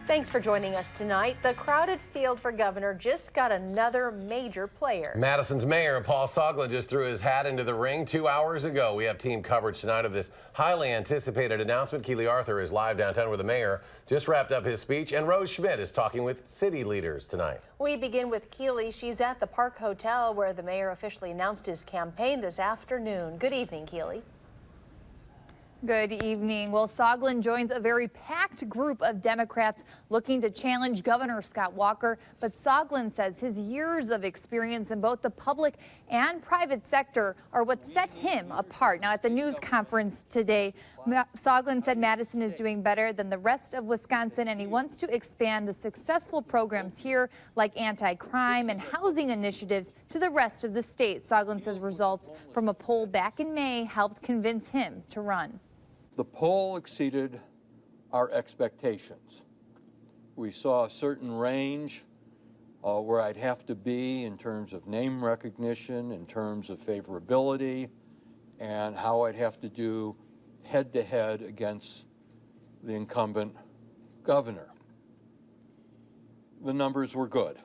Thanks for joining us tonight. The crowded field for governor just got another major player. Madison's Mayor Paul Soglin just threw his hat into the ring 2 hours ago. We have team coverage tonight of this highly anticipated announcement. Keely Arthur is live downtown where the mayor just wrapped up his speech, and Rose Schmidt is talking with city leaders tonight. We begin with Keely. She's at the Park Hotel where the mayor officially announced his campaign this afternoon. Good evening, Keely. Good evening. Well, Soglin joins a very packed group of Democrats looking to challenge Governor Scott Walker. But Soglin says his years of experience in both the public and private sector are what set him apart. Now, at the news conference today, Soglin said Madison is doing better than the rest of Wisconsin, and he wants to expand the successful programs here like anti-crime and housing initiatives to the rest of the state. Soglin says results from a poll back in May helped convince him to run. The poll exceeded our expectations. We saw a certain range where I'd have to be in terms of name recognition, in terms of favorability, and how I'd have to do head-to-head against the incumbent governor. The numbers were good.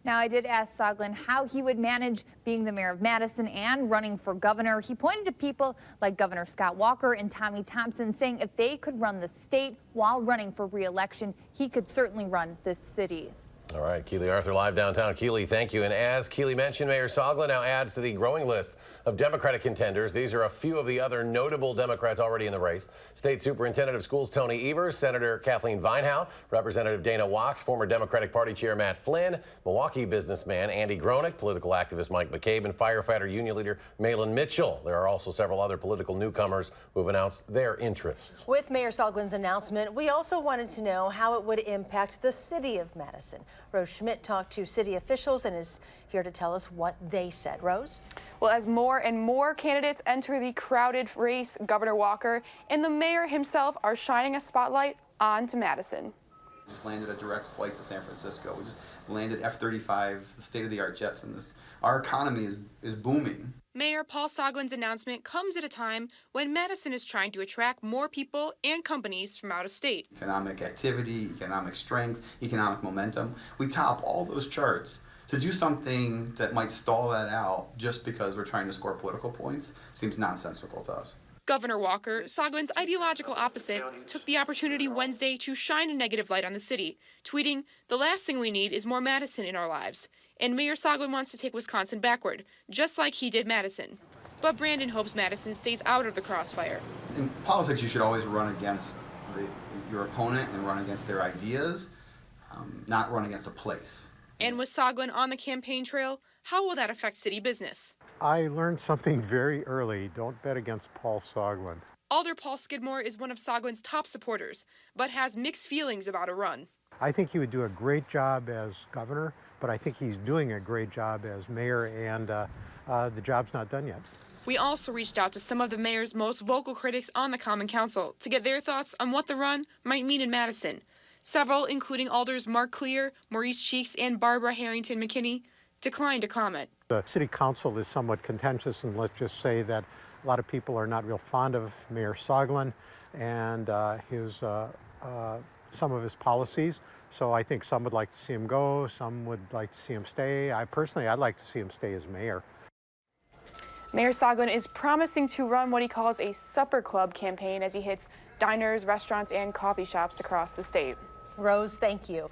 Now, I did ask Soglin how he would manage being the mayor of Madison and running for governor. He pointed to people like Governor Scott Walker and Tommy Thompson, saying if they could run the state while running for re-election, he could certainly run this city. All right, Keely Arthur live downtown. Keely, thank you. And as Keely mentioned, Mayor Soglin now adds to the growing list of Democratic contenders. These are a few of the other notable Democrats already in the race. State Superintendent of Schools Tony Evers, Senator Kathleen Vinehout, Representative Dana Wachs, former Democratic Party Chair Matt Flynn, Milwaukee businessman Andy Gronick, political activist Mike McCabe, and firefighter union leader Malin Mitchell. There are also several other political newcomers who have announced their interests. With Mayor Soglin's announcement, we also wanted to know how it would impact the city of Madison. Rose Schmidt talked to city officials and is here to tell us what they said. Rose? Well, as more and more candidates enter the crowded race, Governor Walker and the mayor himself are shining a spotlight onto Madison. We just landed a direct flight to San Francisco. We just landed F-35, the state-of-the-art jets in this. Our economy is booming. Mayor Paul Soglin's announcement comes at a time when Madison is trying to attract more people and companies from out of state. Economic activity, economic strength, economic momentum. We top all those charts. To do something that might stall that out just because we're trying to score political points seems nonsensical to us. Governor Walker, Soglin's ideological opposite, took the opportunity Wednesday to shine a negative light on the city, tweeting, "The last thing we need is more Madison in our lives." And Mayor Soglin wants to take Wisconsin backward, just like he did Madison. But Brandon hopes Madison stays out of the crossfire. In politics, you should always run against your opponent and run against their ideas, not run against a place. And with Soglin on the campaign trail, how will that affect city business? I learned something very early. Don't bet against Paul Soglin. Alder Paul Skidmore is one of Soglin's top supporters, but has mixed feelings about a run. I think he would do a great job as governor, but I think he's doing a great job as mayor, and the job's not done yet. We also reached out to some of the mayor's most vocal critics on the Common Council to get their thoughts on what the run might mean in Madison. Several, including Alders Mark Clear, Maurice Cheeks, and Barbara Harrington McKinney, declined to comment. The city council is somewhat contentious, and let's just say that a lot of people are not real fond of Mayor Soglin and some of his policies. So I think some would like to see him go, some would like to see him stay. I'd like to see him stay as mayor. Mayor Soglin is promising to run what he calls a supper club campaign as he hits diners, restaurants, and coffee shops across the state. Rose, thank you.